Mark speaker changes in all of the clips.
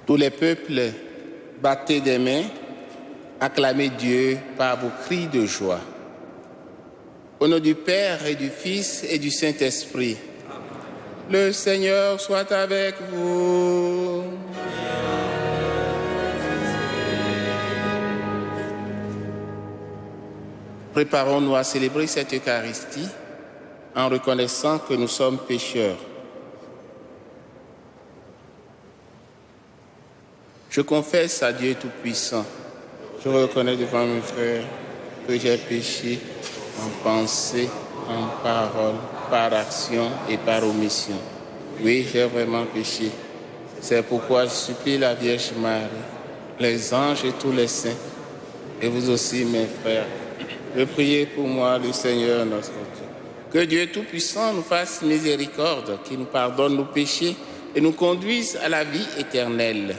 Speaker 1: Tous les peuples, battez des mains, acclamez Dieu par vos cris de joie. Au nom du Père et du Fils et du Saint-Esprit, le Seigneur soit avec vous. Préparons-nous à célébrer cette Eucharistie en reconnaissant que nous sommes pécheurs. Je confesse à Dieu Tout-Puissant. Je reconnais devant mes frères que j'ai péché en pensée, en parole, par action et par omission. Oui, j'ai vraiment péché. C'est pourquoi je supplie la Vierge Marie, les anges et tous les saints, et vous aussi, mes frères, de prier pour moi, le Seigneur notre Dieu. Que Dieu Tout-Puissant nous fasse miséricorde, qu'il nous pardonne nos péchés et nous conduise à la vie éternelle.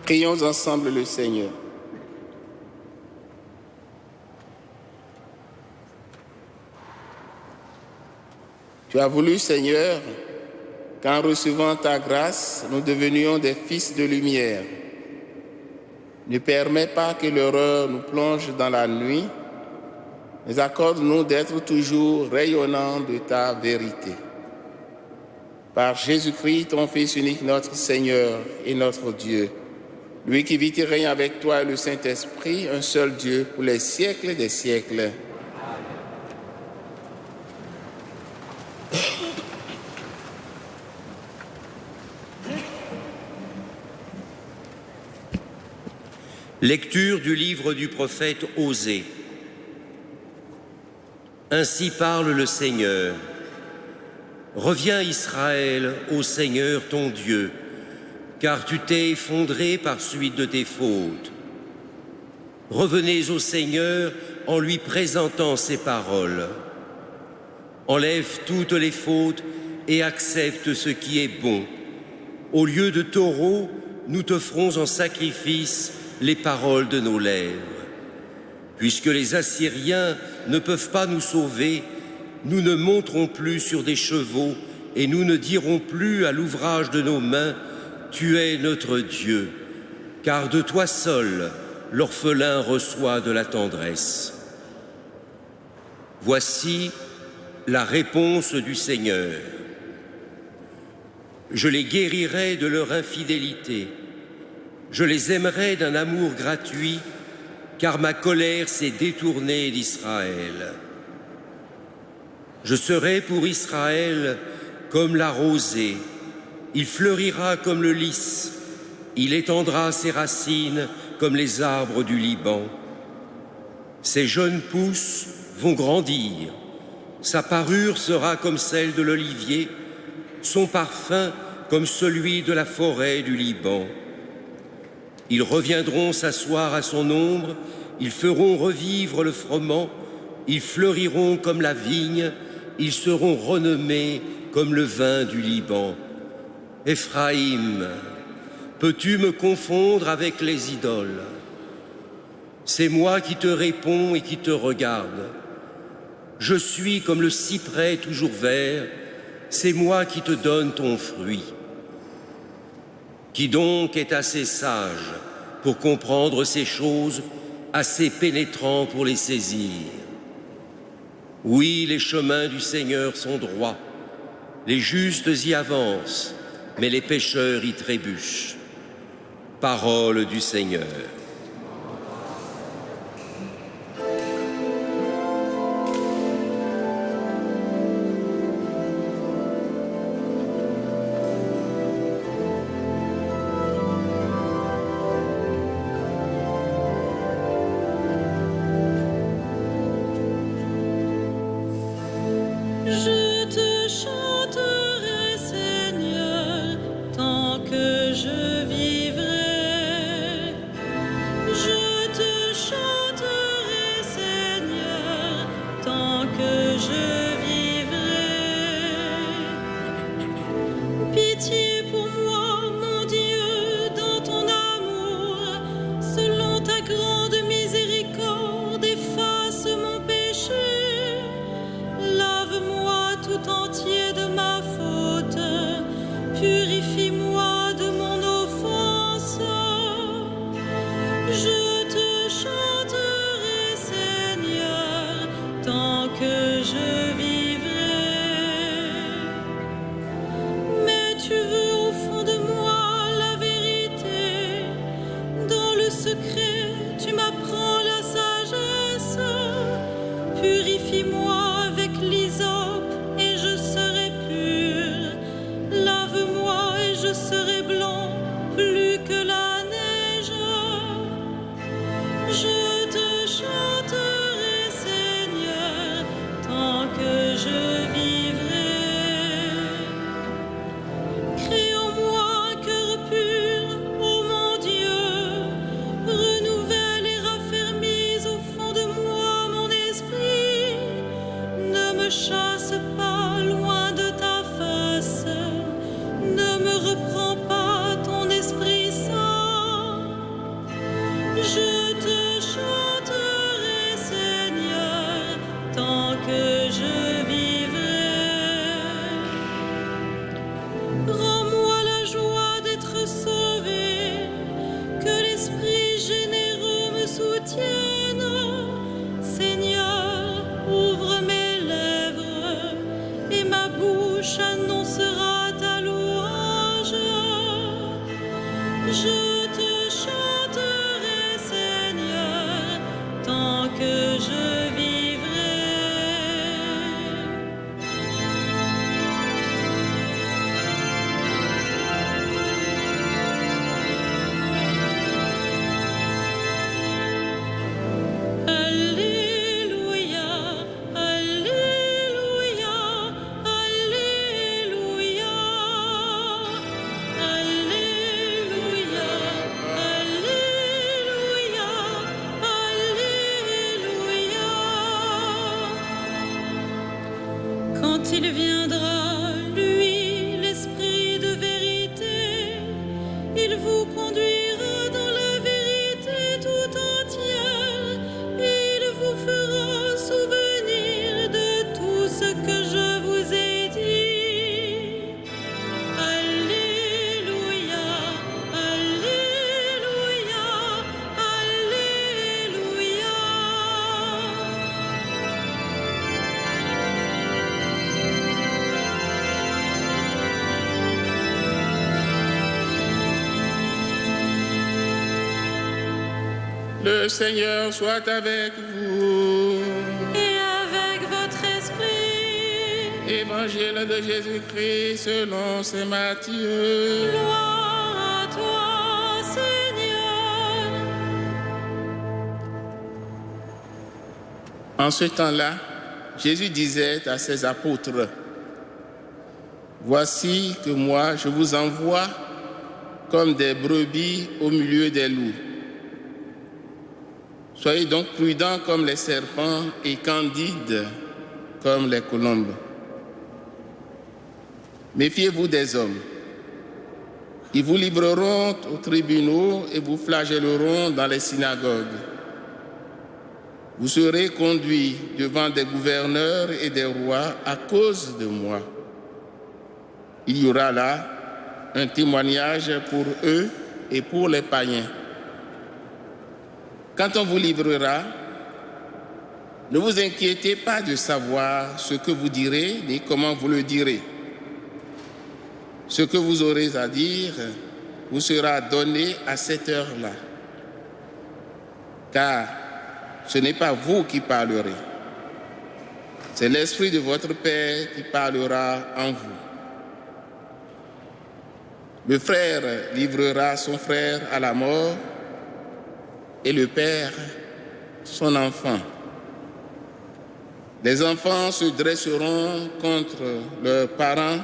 Speaker 1: Prions ensemble le Seigneur. Tu as voulu, Seigneur, qu'en recevant ta grâce, nous devenions des fils de lumière. Ne permets pas que l'horreur nous plonge dans la nuit, mais accorde-nous d'être toujours rayonnants de ta vérité. Par Jésus-Christ, ton Fils unique, notre Seigneur et notre Dieu, lui qui vit et règne avec toi et le Saint-Esprit, un seul Dieu, pour les siècles des siècles.
Speaker 2: Lecture du livre du prophète Osée. Ainsi parle le Seigneur. Reviens Israël au Seigneur ton Dieu, car tu t'es effondré par suite de tes fautes. Revenez au Seigneur en lui présentant ses paroles. Enlève toutes les fautes et accepte ce qui est bon. Au lieu de taureaux, nous t'offrons en sacrifice les paroles de nos lèvres. Puisque les Assyriens ne peuvent pas nous sauver, nous ne monterons plus sur des chevaux et nous ne dirons plus à l'ouvrage de nos mains « Tu es notre Dieu », car de toi seul, l'orphelin reçoit de la tendresse. Voici la réponse du Seigneur. Je les guérirai de leur infidélité. Je les aimerai d'un amour gratuit, car ma colère s'est détournée d'Israël. Je serai pour Israël comme la rosée. Il fleurira comme le lys, il étendra ses racines comme les arbres du Liban. Ses jeunes pousses vont grandir, sa parure sera comme celle de l'olivier, son parfum comme celui de la forêt du Liban. Ils reviendront s'asseoir à son ombre, ils feront revivre le froment, ils fleuriront comme la vigne, ils seront renommés comme le vin du Liban. Éphraïm, peux-tu me confondre avec les idoles? C'est moi qui te réponds et qui te regarde. Je suis comme le cyprès toujours vert, c'est moi qui te donne ton fruit. Qui donc est assez sage pour comprendre ces choses, assez pénétrant pour les saisir? Oui, les chemins du Seigneur sont droits, les justes y avancent, mais les pécheurs y trébuchent. Parole du Seigneur.
Speaker 3: Je te chanterai, Seigneur, tant que je vivrai. Je te chanterai, Seigneur, tant que je vivrai. Pitié pour moi, mon Dieu, dans ton amour, selon ta grande miséricorde, efface mon péché. Lave-moi tout entier de ma faute, purifie-moi de mon offense. Je te chanterai, Seigneur, tant que je vivrai. Mais tu veux au fond de moi la vérité. Dans le secret, tu m'apprends la sagesse. Purifie-moi avec l'hysope et je serai pur. Lave-moi et je serai blanc plus que la neige. Je te chanterai, Seigneur, tant que je vivrai. Crée en moi un cœur pur, ô mon Dieu. Renouvelle et raffermis au fond de moi mon esprit. Ne me chasse pas loin de ta face. Ne me reprends pas ton Esprit Saint. Je te chanterai, Seigneur, tant que je vivrai. Rends-moi la joie d'être sauvé, que l'Esprit généreux me soutienne. Seigneur, ouvre mes lèvres et ma bouche annoncera ta louange. Je te chanterai, Seigneur, tant que je vivrai. Alléluia, Alléluia, Alléluia, Alléluia, Alléluia, Alléluia. Quand il viendra, lui, l'Esprit de vérité, il vous conduira dans la vérité tout entière. Il vous fera souvenir de tout ce que je vous ai dit. Alléluia, Alléluia, Alléluia.
Speaker 1: Le Seigneur soit avec vous.
Speaker 3: Et avec votre esprit,
Speaker 1: Évangile de Jésus-Christ selon saint Matthieu.
Speaker 3: gloire à toi, Seigneur.
Speaker 1: En ce temps-là, Jésus disait à ses apôtres, « Voici que moi, je vous envoie comme des brebis au milieu des loups. Soyez donc prudents comme les serpents et candides comme les colombes. Méfiez-vous des hommes. Ils vous livreront aux tribunaux et vous flagelleront dans les synagogues. Vous serez conduits devant des gouverneurs et des rois à cause de moi. Il y aura là un témoignage pour eux et pour les païens. Quand on vous livrera, ne vous inquiétez pas de savoir ce que vous direz ni comment vous le direz. Ce que vous aurez à dire vous sera donné à cette heure-là. Car ce n'est pas vous qui parlerez. C'est l'Esprit de votre Père qui parlera en vous. Le frère livrera son frère à la mort et le père son enfant. Les enfants se dresseront contre leurs parents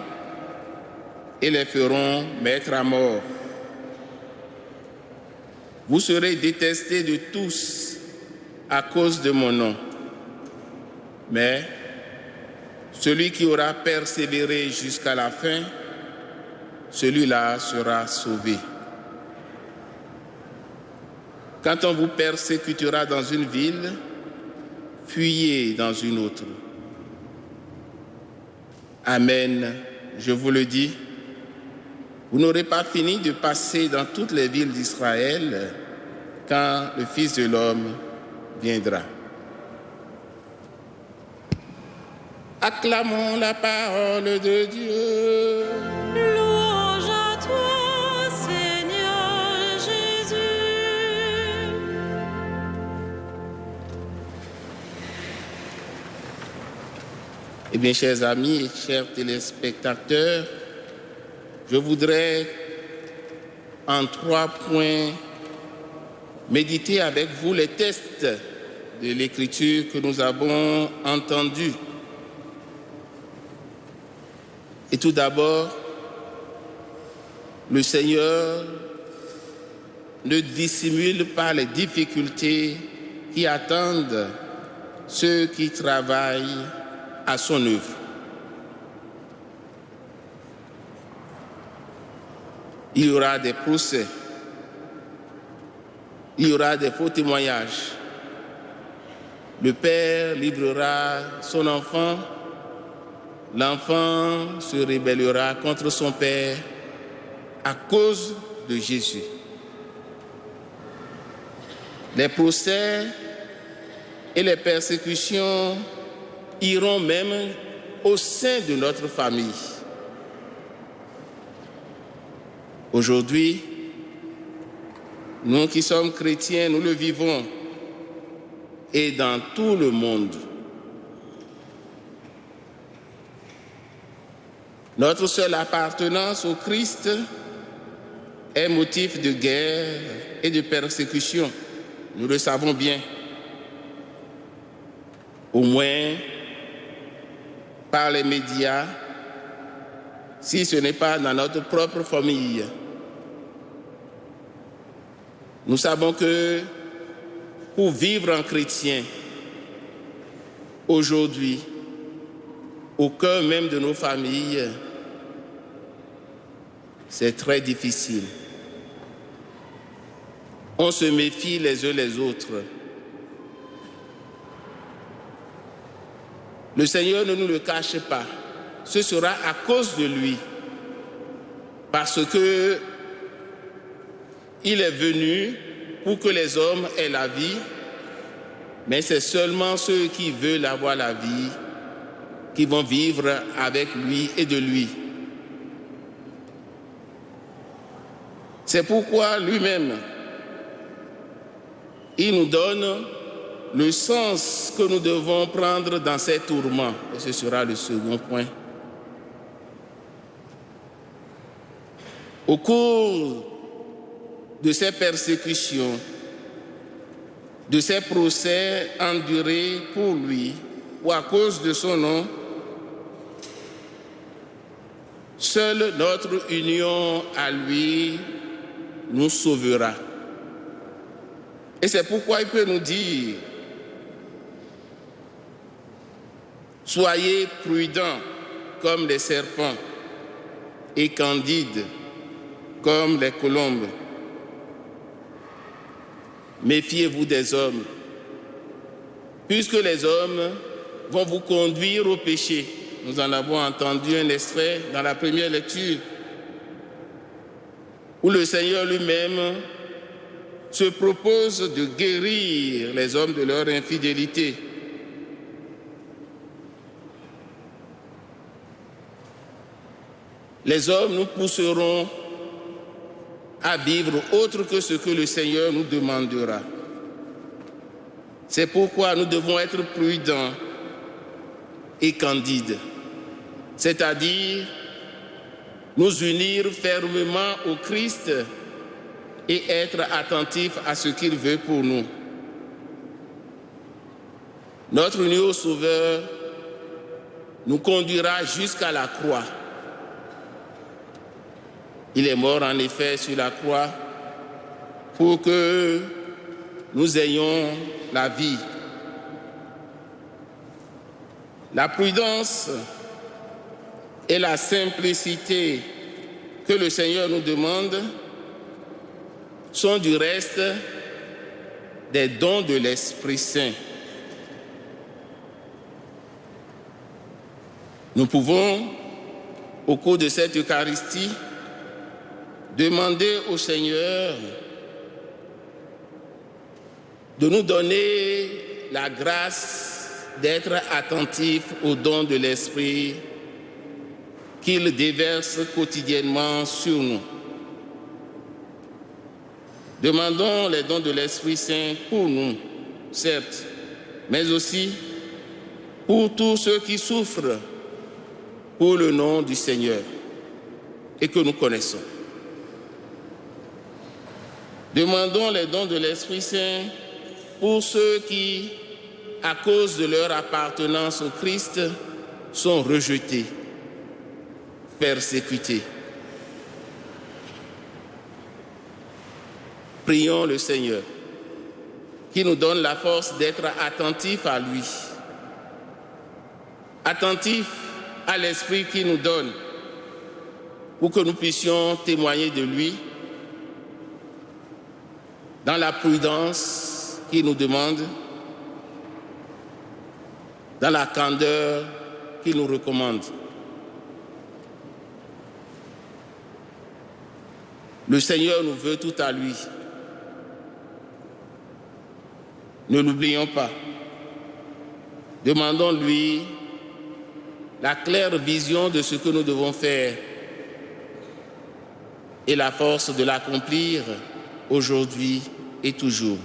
Speaker 1: et les feront mettre à mort. Vous serez détestés de tous à cause de mon nom. Mais celui qui aura persévéré jusqu'à la fin, celui-là sera sauvé. Quand on vous persécutera dans une ville, fuyez dans une autre. Amen, je vous le dis, vous n'aurez pas fini de passer dans toutes les villes d'Israël quand le Fils de l'homme viendra. Acclamons la parole de Dieu.
Speaker 3: Louange à toi, Seigneur Jésus.
Speaker 1: Eh bien, chers amis et chers téléspectateurs, je voudrais en 3 points méditer avec vous les textes de l'Écriture que nous avons entendus. Et tout d'abord, le Seigneur ne dissimule pas les difficultés qui attendent ceux qui travaillent à son œuvre. Il y aura des procès, il y aura des faux témoignages. Le père livrera son enfant, l'enfant se rébellera contre son père à cause de Jésus. Les procès et les persécutions iront même au sein de notre famille. Aujourd'hui, nous qui sommes chrétiens, nous le vivons, et dans tout le monde. Notre seule appartenance au Christ est motif de guerre et de persécution. Nous le savons bien. Au moins, par les médias, si ce n'est pas dans notre propre famille. Nous savons que pour vivre en chrétien, aujourd'hui, au cœur même de nos familles, c'est très difficile. On se méfie les uns les autres. Le Seigneur ne nous le cache pas. Ce sera à cause de lui. Parce que il est venu pour que les hommes aient la vie, mais c'est seulement ceux qui veulent avoir la vie qui vont vivre avec lui et de lui. C'est pourquoi lui-même, il nous donne le sens que nous devons prendre dans ces tourments. Et ce sera le second point. Au cours de ces persécutions, de ces procès endurés pour lui ou à cause de son nom, seule notre union à lui nous sauvera. Et c'est pourquoi il peut nous dire: soyez prudents comme les serpents et candides comme les colombes. Méfiez-vous des hommes, puisque les hommes vont vous conduire au péché. Nous en avons entendu un extrait dans la première lecture, où le Seigneur lui-même se propose de guérir les hommes de leur infidélité. les hommes nous pousseront à vivre autre que ce que le Seigneur nous demandera. C'est pourquoi nous devons être prudents et candides, c'est-à-dire nous unir fermement au Christ et être attentifs à ce qu'il veut pour nous. Notre union au Sauveur nous conduira jusqu'à la croix. Il est mort en effet sur la croix pour que nous ayons la vie. La prudence et la simplicité que le Seigneur nous demande sont du reste des dons de l'Esprit Saint. Nous pouvons, au cours de cette Eucharistie, demander au Seigneur de nous donner la grâce d'être attentifs aux dons de l'Esprit qu'il déverse quotidiennement sur nous. Demandons les dons de l'Esprit Saint pour nous, certes, mais aussi pour tous ceux qui souffrent pour le nom du Seigneur et que nous connaissons. Demandons les dons de l'Esprit Saint pour ceux qui, à cause de leur appartenance au Christ, sont rejetés, persécutés. Prions le Seigneur qui nous donne la force d'être attentifs à lui, attentifs à l'Esprit qu'il nous donne pour que nous puissions témoigner de lui dans la prudence qu'il nous demande, dans la candeur qu'il nous recommande. Le Seigneur nous veut tout à lui. Ne l'oublions pas. Demandons-lui la claire vision de ce que nous devons faire et la force de l'accomplir aujourd'hui et toujours.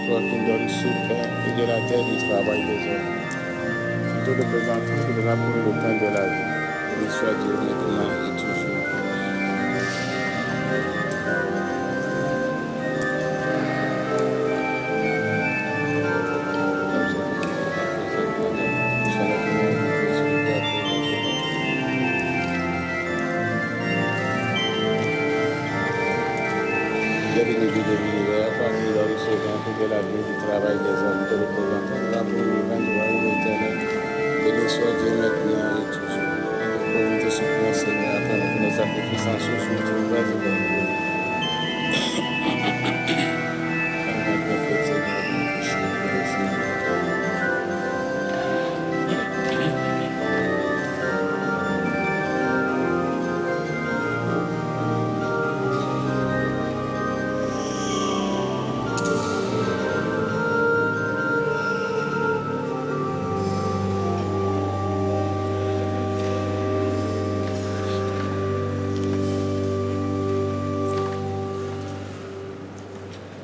Speaker 1: Toi qui donnes soupe et de la terre du travail des hommes. Tout le présent qui devra pour le pain de la vie, qu'il soit Dieu maintenant et toujours. De la vie du travail des hommes, de représenter la bonne et éternelle, et le soit Dieu maintenant et toujours. Pour nous te supplions, Seigneur, attendre nos sacrifices en souffle, tu vas te donner.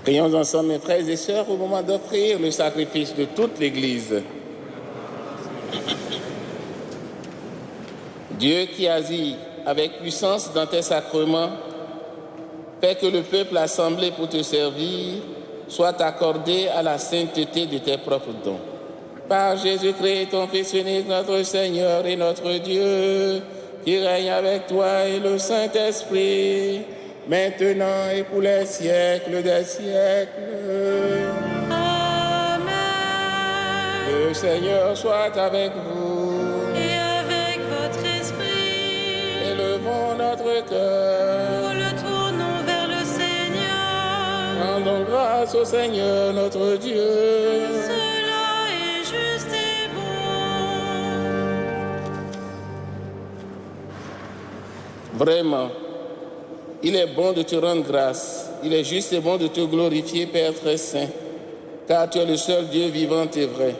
Speaker 1: Prions ensemble, mes frères et sœurs, au moment d'offrir le sacrifice de toute l'Église. Dieu qui agit avec puissance dans tes sacrements, fais que le peuple assemblé pour te servir soit accordé à la sainteté de tes propres dons. Par Jésus-Christ, ton Fils unique, notre Seigneur et notre Dieu, qui règne avec toi et le Saint-Esprit, maintenant et pour les siècles des siècles.
Speaker 3: Amen.
Speaker 1: Le Seigneur soit avec vous.
Speaker 3: Et avec votre esprit.
Speaker 1: Élevons notre cœur.
Speaker 3: Nous le tournons vers le Seigneur.
Speaker 1: Rendons grâce au Seigneur notre Dieu.
Speaker 3: Cela est juste et bon.
Speaker 1: Vraiment, il est bon de te rendre grâce. Il est juste et bon de te glorifier, Père très saint, car tu es le seul Dieu vivant et vrai.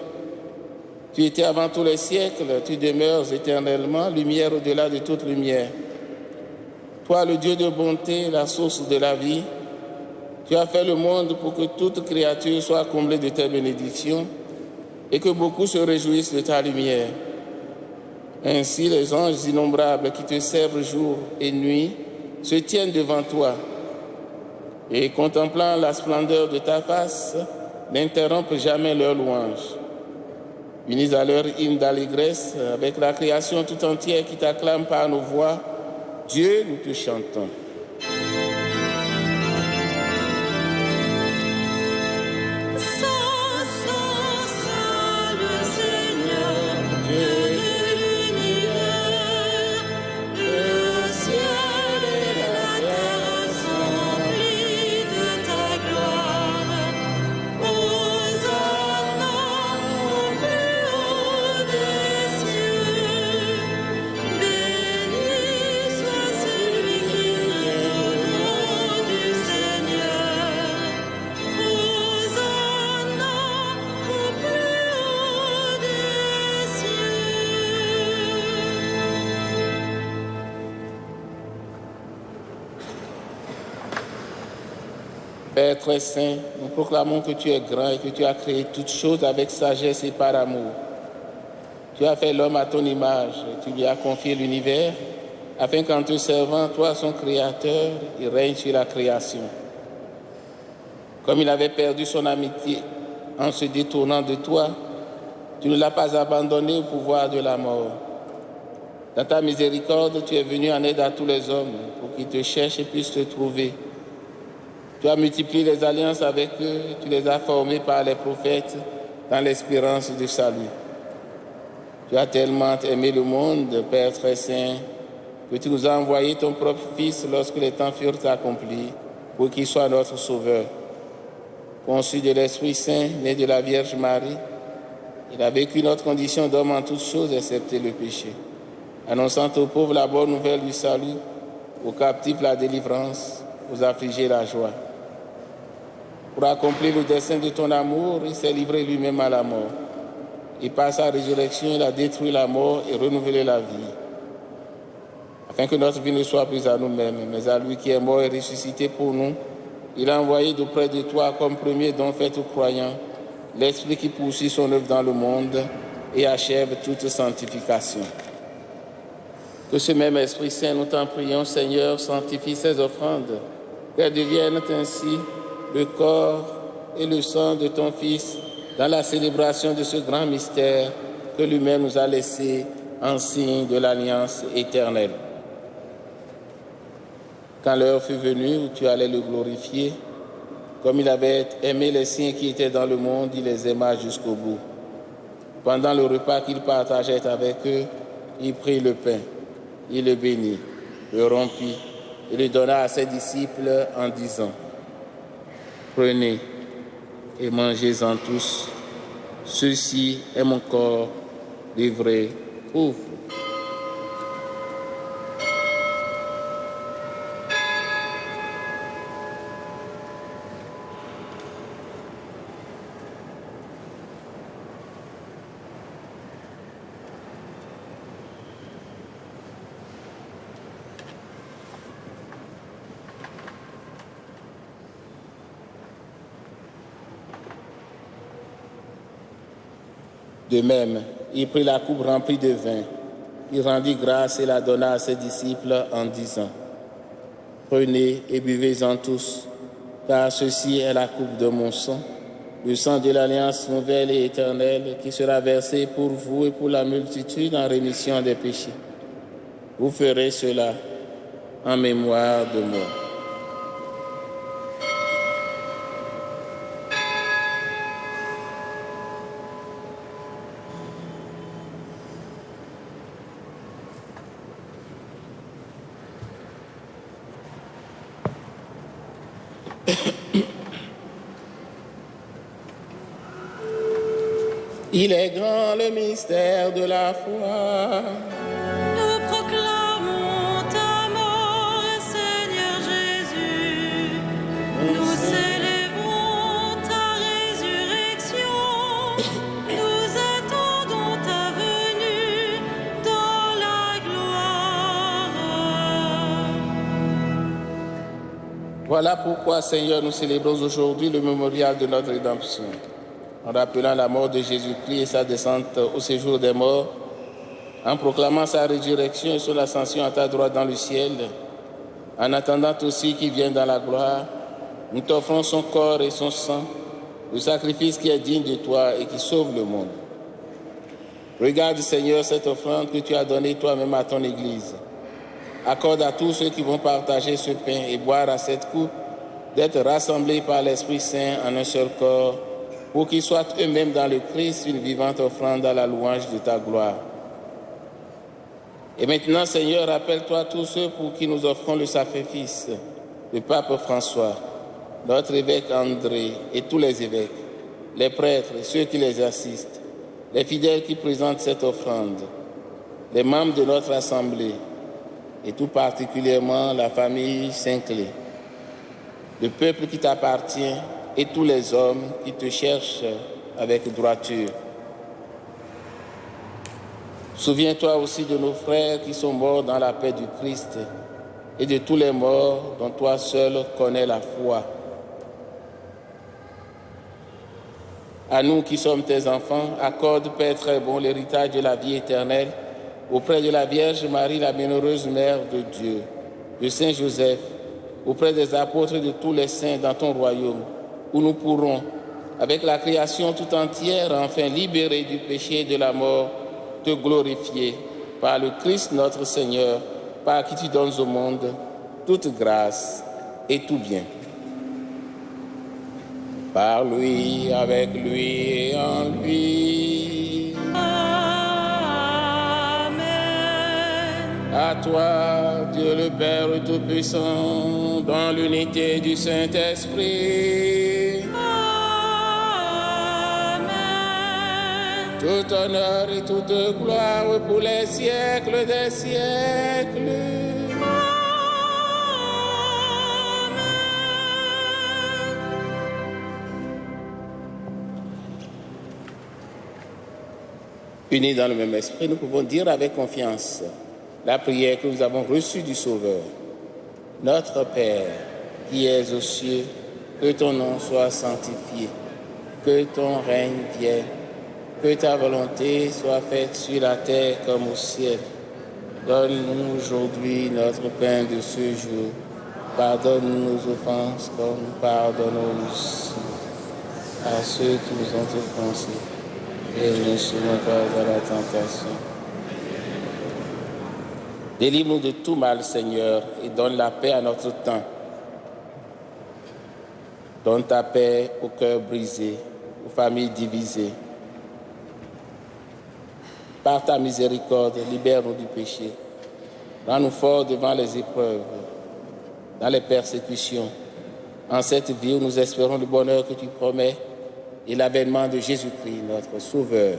Speaker 1: Tu étais avant tous les siècles, tu demeures éternellement, lumière au-delà de toute lumière. Toi, le Dieu de bonté, la source de la vie, tu as fait le monde pour que toute créature soit comblée de tes bénédictions et que beaucoup se réjouissent de ta lumière. Ainsi, les anges innombrables qui te servent jour et nuit se tiennent devant toi et, contemplant la splendeur de ta face, n'interrompent jamais leur louange. Unis à leur hymne d'allégresse, avec la création tout entière qui t'acclame par nos voix, Dieu, nous te chantons. Père très saint, nous proclamons que tu es grand et que tu as créé toutes choses avec sagesse et par amour. Tu as fait l'homme à ton image et tu lui as confié l'univers afin qu'en te servant, toi, son créateur, il règne sur la création. Comme il avait perdu son amitié en se détournant de toi, tu ne l'as pas abandonné au pouvoir de la mort. Dans ta miséricorde, tu es venu en aide à tous les hommes pour qu'ils te cherchent et puissent te trouver. Tu as multiplié les alliances avec eux, tu les as formés par les prophètes dans l'espérance du salut. Tu as tellement aimé le monde, Père très saint, que tu nous as envoyé ton propre Fils lorsque les temps furent accomplis, pour qu'il soit notre Sauveur. Conçu de l'Esprit Saint, né de la Vierge Marie, il a vécu notre condition d'homme en toutes choses, excepté le péché. Annonçant aux pauvres la bonne nouvelle du salut, aux captifs la délivrance, aux affligés la joie. Pour accomplir le dessein de ton amour, il s'est livré lui-même à la mort. Et par sa résurrection, il a détruit la mort et renouvelé la vie. Afin que notre vie ne soit plus à nous-mêmes, mais à lui qui est mort et ressuscité pour nous, il a envoyé d'auprès de toi comme premier don fait aux croyants, l'Esprit qui poursuit son œuvre dans le monde et achève toute sanctification. Que ce même Esprit Saint, nous t'en prions, Seigneur, sanctifie ces offrandes, qu'elles deviennent ainsi le corps et le sang de ton Fils dans la célébration de ce grand mystère que lui-même nous a laissé en signe de l'alliance éternelle. Quand l'heure fut venue où tu allais le glorifier, comme il avait aimé les siens qui étaient dans le monde, il les aima jusqu'au bout. Pendant le repas qu'il partageait avec eux, il prit le pain, il le bénit, le rompit et le donna à ses disciples en disant : « Prenez et mangez-en tous. Ceci est mon corps livré pour vous. » De même, il prit la coupe remplie de vin, il rendit grâce et la donna à ses disciples en disant : « Prenez et buvez-en tous, car ceci est la coupe de mon sang, le sang de l'alliance nouvelle et éternelle qui sera versé pour vous et pour la multitude en rémission des péchés. Vous ferez cela en mémoire de moi. Il est grand le mystère de la foi.
Speaker 3: Nous proclamons ta mort, Seigneur Jésus. Nous célébrons ta résurrection. Nous attendons ta venue dans la gloire.
Speaker 1: Voilà pourquoi, Seigneur, nous célébrons aujourd'hui le mémorial de notre rédemption. En rappelant la mort de Jésus-Christ et sa descente au séjour des morts, en proclamant sa résurrection et son ascension à ta droite dans le ciel, en attendant aussi qu'il vienne dans la gloire, nous t'offrons son corps et son sang, le sacrifice qui est digne de toi et qui sauve le monde. Regarde, Seigneur, cette offrande que tu as donnée toi-même à ton Église. Accorde à tous ceux qui vont partager ce pain et boire à cette coupe d'être rassemblés par l'Esprit Saint en un seul corps, pour qu'ils soient eux-mêmes dans le Christ une vivante offrande à la louange de ta gloire. Et maintenant, Seigneur, rappelle-toi tous ceux pour qui nous offrons le sacrifice, le pape François, notre évêque André et tous les évêques, les prêtres et ceux qui les assistent, les fidèles qui présentent cette offrande, les membres de notre assemblée et tout particulièrement la famille Sinclair, le peuple qui t'appartient et tous les hommes qui te cherchent avec droiture. Souviens-toi aussi de nos frères qui sont morts dans la paix du Christ et de tous les morts dont toi seul connais la foi. À nous qui sommes tes enfants, accorde, Père très bon, l'héritage de la vie éternelle auprès de la Vierge Marie, la bienheureuse Mère de Dieu, de Saint Joseph, auprès des apôtres et de tous les saints dans ton royaume, où nous pourrons, avec la création tout entière, enfin libérés du péché et de la mort, te glorifier par le Christ notre Seigneur, par qui tu donnes au monde toute grâce et tout bien. Par lui, avec lui et en lui.
Speaker 3: Amen.
Speaker 1: À toi, Dieu le Père Tout-Puissant, dans l'unité du Saint-Esprit.
Speaker 3: Amen.
Speaker 1: Tout honneur et toute gloire pour les siècles des siècles. Unis dans le même esprit, nous pouvons dire avec confiance la prière que nous avons reçue du Sauveur. Notre Père, qui es aux cieux, que ton nom soit sanctifié, que ton règne vienne, que ta volonté soit faite sur la terre comme au ciel. Donne-nous aujourd'hui notre pain de ce jour. Pardonne nos offenses comme nous pardonnons aussi à ceux qui nous ont offensés. Et ne soumets pas à la tentation. Délivre-nous de tout mal, Seigneur, et donne la paix à notre temps. Donne ta paix aux cœurs brisés, aux familles divisées. Par ta miséricorde, libère-nous du péché. Rends-nous forts devant les épreuves, dans les persécutions. En cette vie où nous espérons le bonheur que tu promets et l'avènement de Jésus-Christ, notre Sauveur.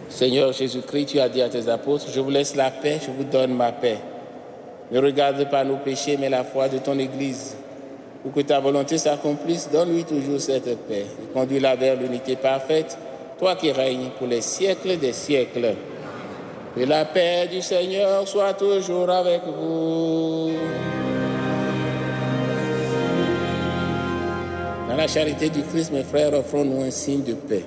Speaker 1: Seigneur Jésus-Christ, tu as dit à tes apôtres, je vous laisse la paix, je vous donne ma paix. Ne regarde pas nos péchés, mais la foi de ton Église. Pour que ta volonté s'accomplisse, donne-lui toujours cette paix. Et conduis-la vers l'unité parfaite, toi qui règnes pour les siècles des siècles. Que la paix du Seigneur soit toujours avec vous. Dans la charité du Christ, mes frères, offrons-nous un signe de paix.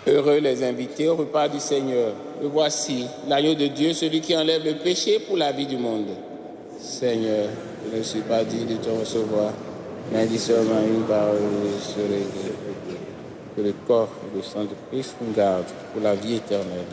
Speaker 1: Heureux les invités au repas du Seigneur. Le voici, l'agneau de Dieu, celui qui enlève le péché pour la vie du monde. Seigneur, je ne suis pas digne de te recevoir, mais dis seulement une parole et je serai guéri. Que le corps et le sang de Christ nous gardent pour la vie éternelle.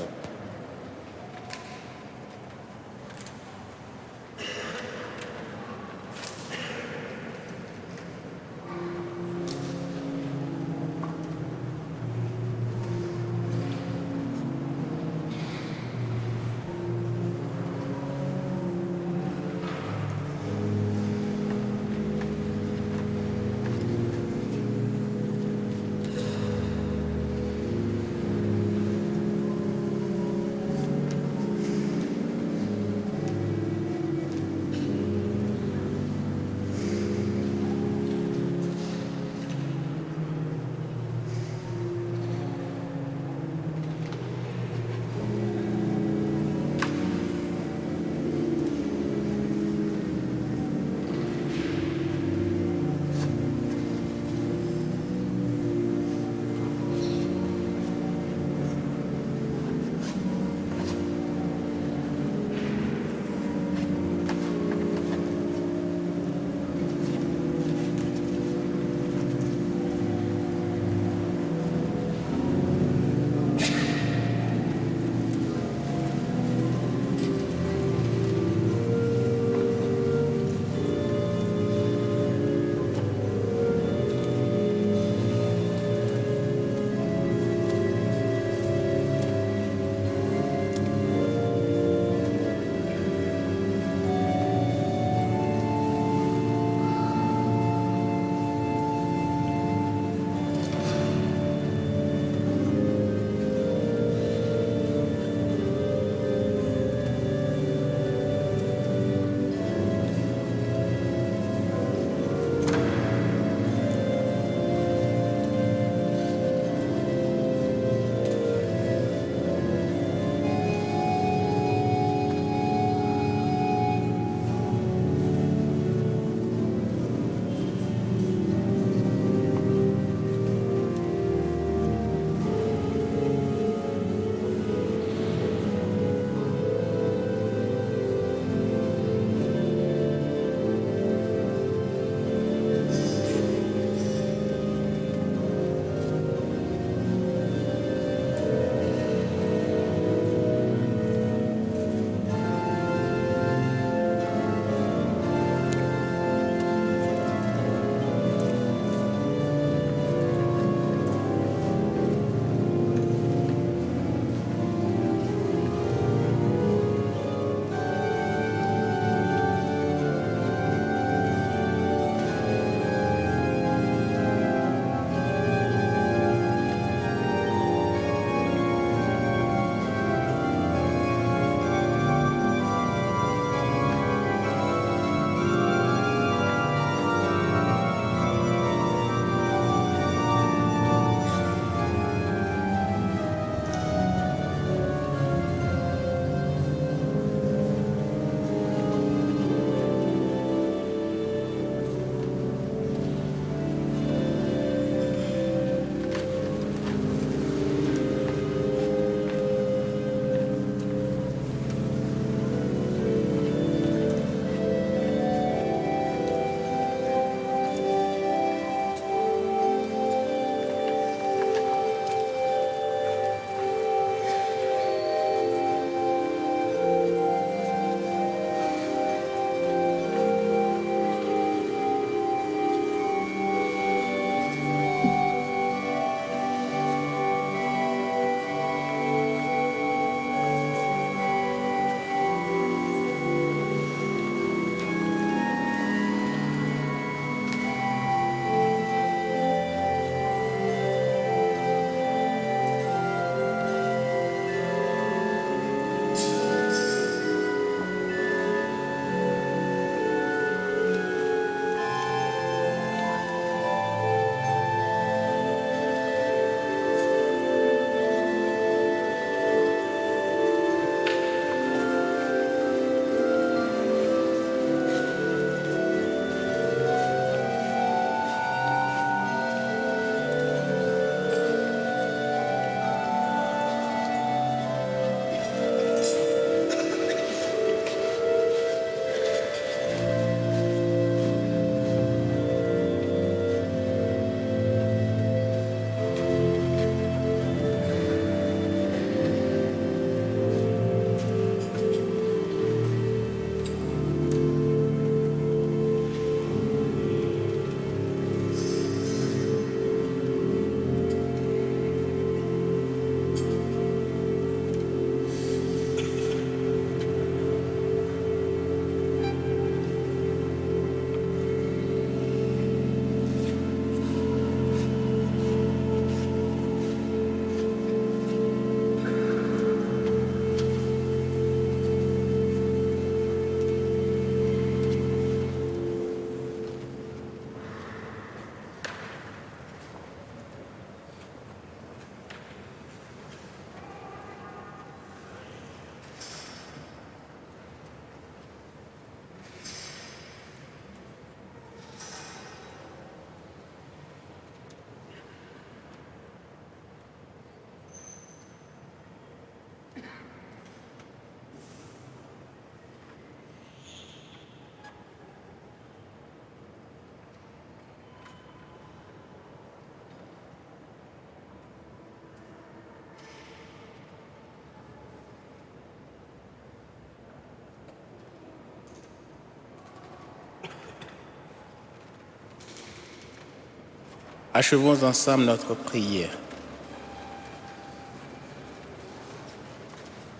Speaker 1: Achevons ensemble notre prière.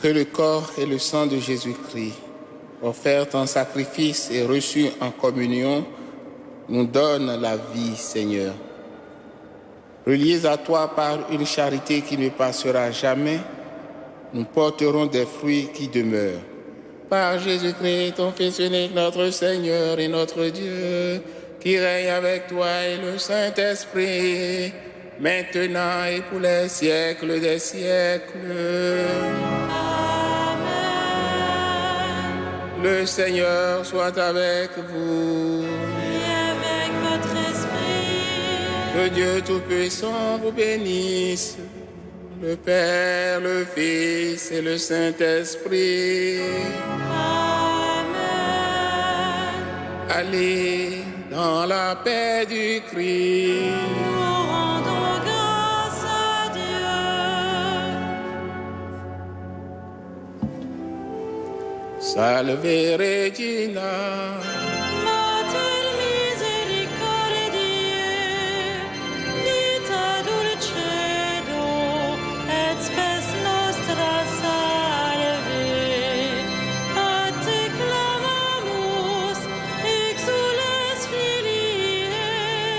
Speaker 1: Que le corps et le sang de Jésus-Christ, offerts en sacrifice et reçus en communion, nous donnent la vie, Seigneur. Reliés à toi par une charité qui ne passera jamais, nous porterons des fruits qui demeurent. Par Jésus-Christ, ton Fils unique, notre Seigneur et notre Dieu, qui règne avec toi et le Saint-Esprit, maintenant et pour les siècles des siècles.
Speaker 3: Amen.
Speaker 1: Le Seigneur soit avec vous.
Speaker 3: Et avec votre esprit.
Speaker 1: Que Dieu Tout-Puissant vous bénisse, le Père, le Fils et le Saint-Esprit.
Speaker 3: Amen.
Speaker 1: Allez dans la paix du Christ.
Speaker 3: Nous rendons grâce à Dieu.
Speaker 1: Salve Regina,
Speaker 3: Mater misericordiae, vita dulcedo, et spes nostra salve. A te clamamus, exules filii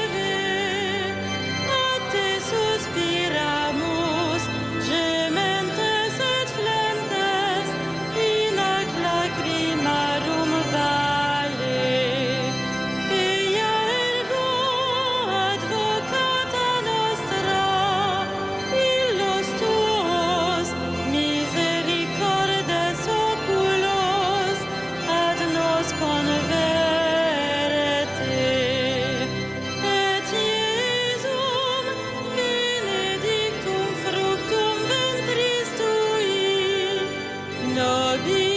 Speaker 3: Eve, a te suspiramus, gementes et flentes, in ac lacrimarum vale. Ea ergo advocata nostra, illos tuos misericordes oculos ad nos converte. Et Iesum benedictum fructum ventris tui, nobis